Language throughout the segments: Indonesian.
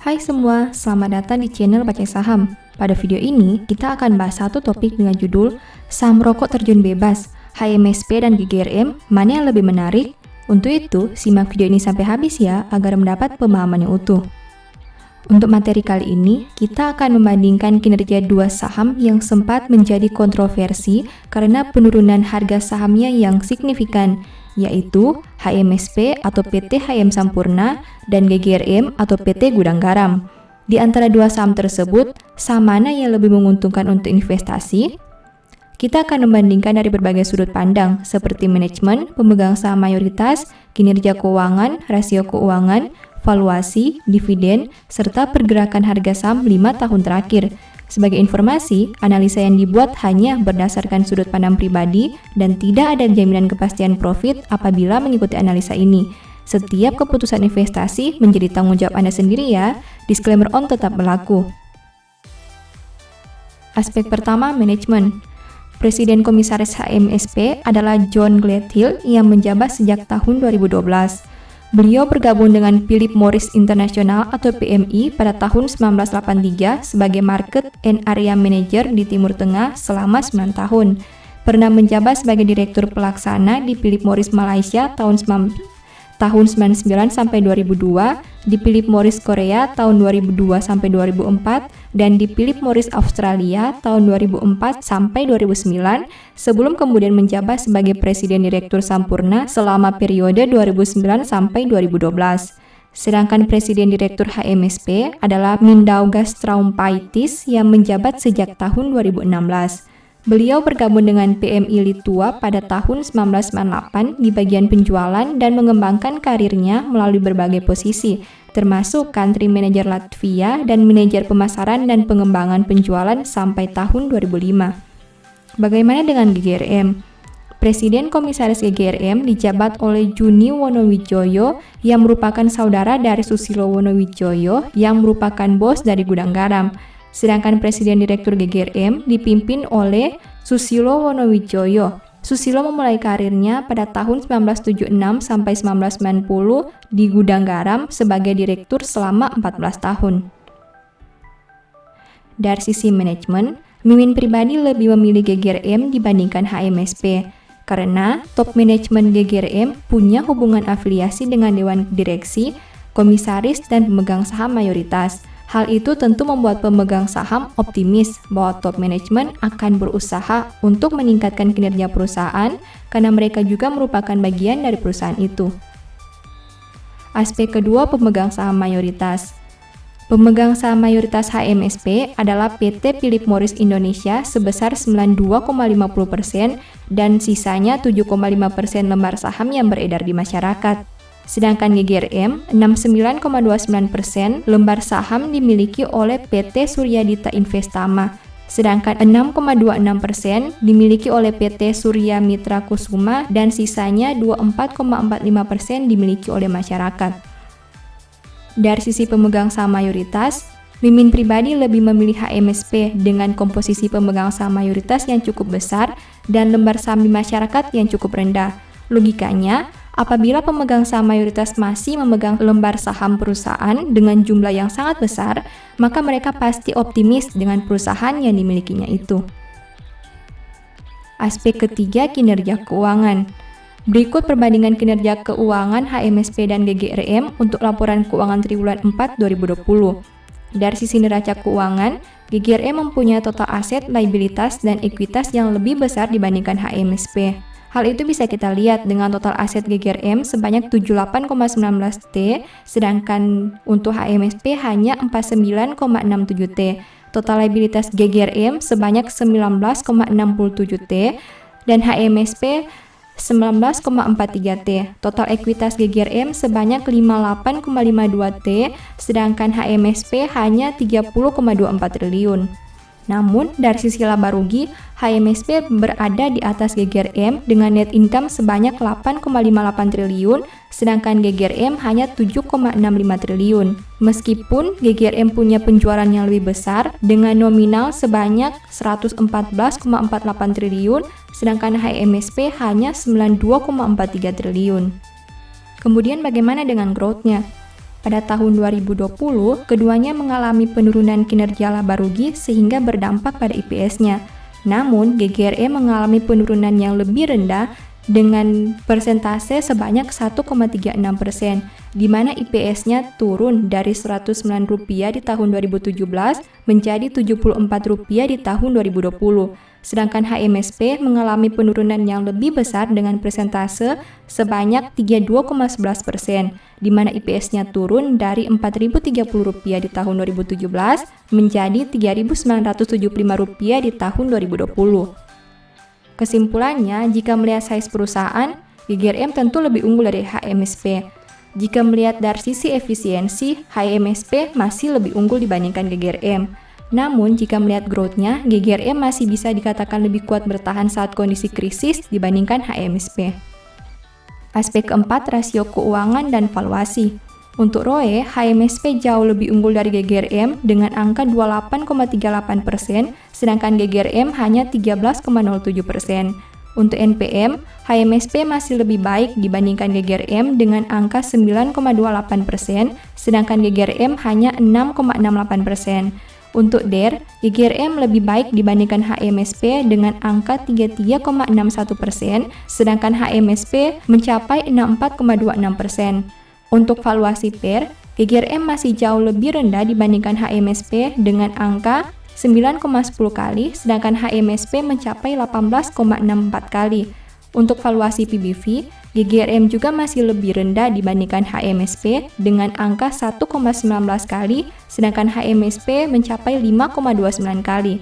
Hai semua, selamat datang di channel Baca Saham. Pada video ini, kita akan bahas satu topik dengan judul Saham Rokok Terjun Bebas, HMSP dan GGRM, mana yang lebih menarik? Untuk itu, simak video ini sampai habis ya, agar mendapat pemahaman yang utuh. Untuk materi kali ini, kita akan membandingkan kinerja dua saham yang sempat menjadi kontroversi karena penurunan harga sahamnya yang signifikan, yaitu HMSP atau PT HM Sampurna dan GGRM atau PT Gudang Garam. Di antara dua saham tersebut, saham mana yang lebih menguntungkan untuk investasi? Kita akan membandingkan dari berbagai sudut pandang, seperti manajemen, pemegang saham mayoritas, kinerja keuangan, rasio keuangan, valuasi, dividen, serta pergerakan harga saham 5 tahun terakhir. Sebagai informasi, analisa yang dibuat hanya berdasarkan sudut pandang pribadi dan tidak ada jaminan kepastian profit apabila mengikuti analisa ini. Setiap keputusan investasi menjadi tanggung jawab Anda sendiri ya. Disclaimer on tetap berlaku. Aspek pertama, manajemen. Presiden Komisaris HMSP adalah John Gledhill yang menjabat sejak tahun 2012. Beliau bergabung dengan Philip Morris International atau PMI pada tahun 1983 sebagai Market and Area Manager di Timur Tengah selama 9 tahun. Pernah menjabat sebagai Direktur Pelaksana di Philip Morris Malaysia tahun 99 sampai 2002, di Philip Morris Korea tahun 2002 sampai 2004, dan di Philip Morris Australia tahun 2004 sampai 2009, sebelum kemudian menjabat sebagai Presiden Direktur Sampurna selama periode 2009 sampai 2012. Sedangkan Presiden Direktur HMSP adalah Mindaugas Traumpaitis yang menjabat sejak tahun 2016. Beliau bergabung dengan PMI Litua pada tahun 1998 di bagian penjualan dan mengembangkan karirnya melalui berbagai posisi, termasuk Country Manager Latvia dan Manajer Pemasaran dan Pengembangan Penjualan sampai tahun 2005. Bagaimana dengan GGRM? Presiden Komisaris GGRM dijabat oleh Juni Wonowijoyo yang merupakan saudara dari Susilo Wonowijoyo yang merupakan bos dari Gudang Garam. Sedangkan Presiden Direktur GGRM dipimpin oleh Susilo Wonowijoyo. Susilo memulai karirnya pada tahun 1976 sampai 1990 di Gudang Garam sebagai direktur selama 14 tahun. Dari sisi manajemen, Mimin pribadi lebih memilih GGRM dibandingkan HMSP karena top manajemen GGRM punya hubungan afiliasi dengan dewan direksi, komisaris, dan pemegang saham mayoritas. Hal itu tentu membuat pemegang saham optimis bahwa top manajemen akan berusaha untuk meningkatkan kinerja perusahaan karena mereka juga merupakan bagian dari perusahaan itu. Aspek kedua, pemegang saham mayoritas. Pemegang saham mayoritas HMSP adalah PT Philip Morris Indonesia sebesar 92,50% dan sisanya 7,5% lembar saham yang beredar di masyarakat. Sedangkan GGRM 69,29% lembar saham dimiliki oleh PT Suryadita Investama, sedangkan 6,26% dimiliki oleh PT Surya Mitra Kusuma dan sisanya 24,45% dimiliki oleh masyarakat. Dari sisi pemegang saham mayoritas, Mimin pribadi lebih memilih HMSP dengan komposisi pemegang saham mayoritas yang cukup besar dan lembar saham di masyarakat yang cukup rendah. Logikanya, apabila pemegang saham mayoritas masih memegang lembar saham perusahaan dengan jumlah yang sangat besar, maka mereka pasti optimis dengan perusahaan yang dimilikinya itu. Aspek ketiga, kinerja keuangan. Berikut perbandingan kinerja keuangan HMSP dan GGRM untuk laporan keuangan triwulan 4 2020. Dari sisi neraca keuangan, GGRM mempunyai total aset, liabilitas, dan ekuitas yang lebih besar dibandingkan HMSP. Hal itu bisa kita lihat dengan total aset GGRM sebanyak 78,19 T, sedangkan untuk HMSP hanya 49,67 T. Total liabilitas GGRM sebanyak 19,67 T dan HMSP 19,43 T. Total ekuitas GGRM sebanyak 58,52 T, sedangkan HMSP hanya 30,24 triliun. Namun, dari sisi laba rugi, HMSP berada di atas GGRM dengan net income sebanyak 8,58 triliun, sedangkan GGRM hanya 7,65 triliun. Meskipun GGRM punya penjualan yang lebih besar dengan nominal sebanyak 114,48 triliun, sedangkan HMSP hanya 92,43 triliun. Kemudian bagaimana dengan growth-nya? Pada tahun 2020, keduanya mengalami penurunan kinerja laba rugi sehingga berdampak pada IPS-nya. Namun, GGRM mengalami penurunan yang lebih rendah dengan persentase sebanyak 1,36%, di mana IPS-nya turun dari Rp109 di tahun 2017 menjadi Rp74 di tahun 2020. Sedangkan HMSP mengalami penurunan yang lebih besar dengan persentase sebanyak 32,11%, di mana IPS-nya turun dari Rp4.030 di tahun 2017 menjadi Rp3.975 di tahun 2020. Kesimpulannya, jika melihat size perusahaan, GGRM tentu lebih unggul dari HMSP. Jika melihat dari sisi efisiensi, HMSP masih lebih unggul dibandingkan GGRM. Namun, jika melihat growth-nya, GGRM masih bisa dikatakan lebih kuat bertahan saat kondisi krisis dibandingkan HMSP. Aspek keempat, rasio keuangan dan valuasi. Untuk ROE, HMSP jauh lebih unggul dari GGRM dengan angka 28,38%, sedangkan GGRM hanya 13,07%. Untuk NPM, HMSP masih lebih baik dibandingkan GGRM dengan angka 9,28%, sedangkan GGRM hanya 6,68%. Untuk DER, GGRM lebih baik dibandingkan HMSP dengan angka 33,61%, sedangkan HMSP mencapai 64,26%. Untuk valuasi PER, GGRM masih jauh lebih rendah dibandingkan HMSP dengan angka 9,10 kali, sedangkan HMSP mencapai 18,64 kali. Untuk valuasi PBV, GGRM juga masih lebih rendah dibandingkan HMSP dengan angka 1,19 kali, sedangkan HMSP mencapai 5,29 kali.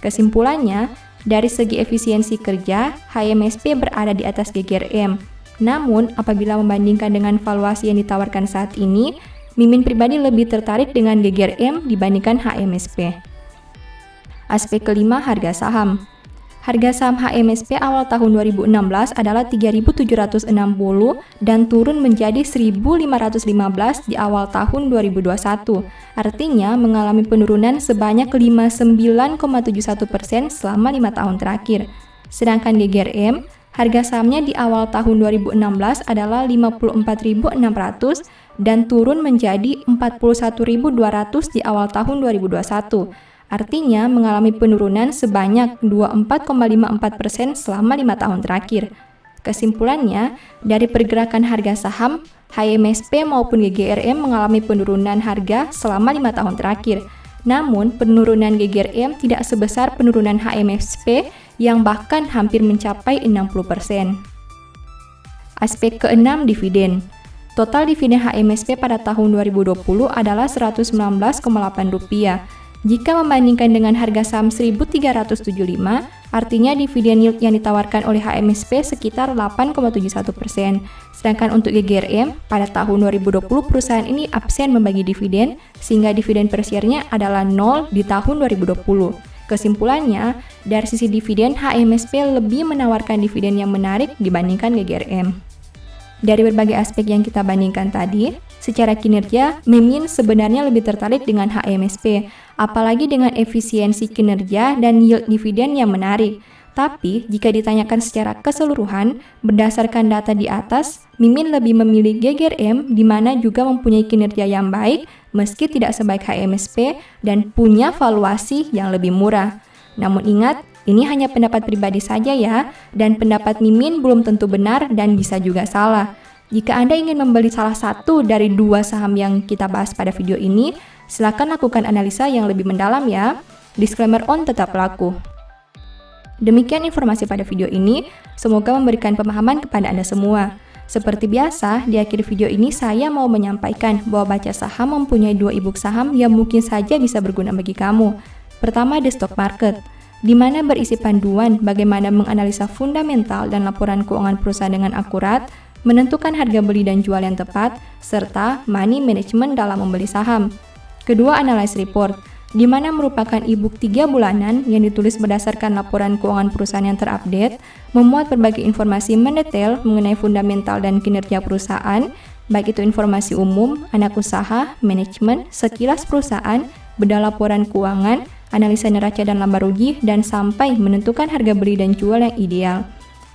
Kesimpulannya, dari segi efisiensi kerja, HMSP berada di atas GGRM. Namun, apabila membandingkan dengan valuasi yang ditawarkan saat ini, Mimin pribadi lebih tertarik dengan GGRM dibandingkan HMSP. Aspek kelima, harga saham. Harga saham HMSP awal tahun 2016 adalah 3.760 dan turun menjadi 1.515 di awal tahun 2021. Artinya mengalami penurunan sebanyak 59,71% selama 5 tahun terakhir. Sedangkan GGRM, harga sahamnya di awal tahun 2016 adalah 54.600 dan turun menjadi 41.200 di awal tahun 2021. Artinya mengalami penurunan sebanyak 24,54% selama 5 tahun terakhir. Kesimpulannya, dari pergerakan harga saham, HMSP maupun GGRM mengalami penurunan harga selama 5 tahun terakhir. Namun, penurunan GGRM tidak sebesar penurunan HMSP yang bahkan hampir mencapai 60%. Aspek keenam, dividen. Total dividen HMSP pada tahun 2020 adalah Rp119,8. Jika membandingkan dengan harga saham 1.375, artinya dividen yield yang ditawarkan oleh HMSP sekitar 8,71%. Sedangkan untuk GGRM, pada tahun 2020 perusahaan ini absen membagi dividen, sehingga dividen per share-nya adalah 0 di tahun 2020. Kesimpulannya, dari sisi dividen, HMSP lebih menawarkan dividen yang menarik dibandingkan GGRM. Dari berbagai aspek yang kita bandingkan tadi, secara kinerja, Mimin sebenarnya lebih tertarik dengan HMSP, apalagi dengan efisiensi kinerja dan yield dividen yang menarik. Tapi, jika ditanyakan secara keseluruhan, berdasarkan data di atas, Mimin lebih memilih GGRM di mana juga mempunyai kinerja yang baik, meski tidak sebaik HMSP dan punya valuasi yang lebih murah. Namun ingat, ini hanya pendapat pribadi saja ya, dan pendapat Mimin belum tentu benar dan bisa juga salah. Jika Anda ingin membeli salah satu dari 2 saham yang kita bahas pada video ini, silakan lakukan analisa yang lebih mendalam ya. Disclaimer on tetap berlaku. Demikian informasi pada video ini, semoga memberikan pemahaman kepada Anda semua. Seperti biasa, di akhir video ini saya mau menyampaikan bahwa Baca Saham mempunyai 2 e-book saham yang mungkin saja bisa berguna bagi kamu. Pertama, The Stock Market, di mana berisi panduan bagaimana menganalisa fundamental dan laporan keuangan perusahaan dengan akurat, menentukan harga beli dan jual yang tepat, serta money management dalam membeli saham. Kedua, Analyze Report, di mana merupakan e-book 3 bulanan yang ditulis berdasarkan laporan keuangan perusahaan yang terupdate, memuat berbagai informasi mendetail mengenai fundamental dan kinerja perusahaan, baik itu informasi umum, anak usaha, manajemen, sekilas perusahaan, bedah laporan keuangan, analisa neraca dan laba rugi, dan sampai menentukan harga beli dan jual yang ideal.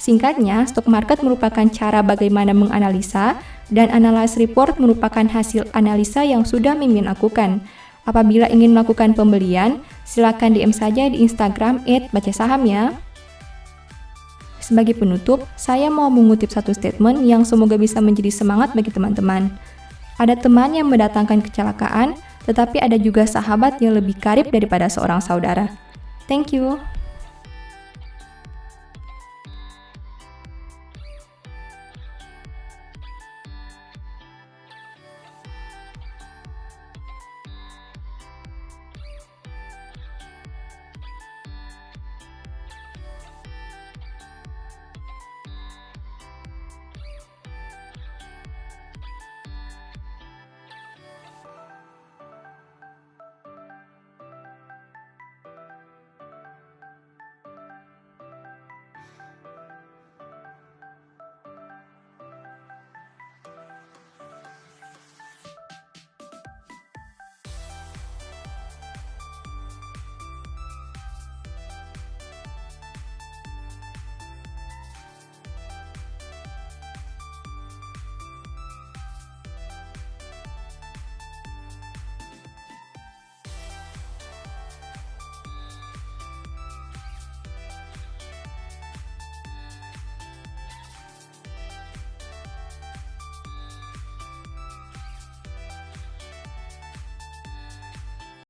Singkatnya, stock market merupakan cara bagaimana menganalisa Dan analysis report merupakan hasil analisa yang sudah Mimin lakukan. Apabila ingin melakukan pembelian, silakan DM saja di Instagram @bacasaham ya. Sebagai penutup, saya mau mengutip satu statement yang semoga bisa menjadi semangat bagi teman-teman. Ada teman yang mendatangkan kecelakaan, tetapi ada juga sahabat yang lebih karib daripada seorang saudara. Thank you.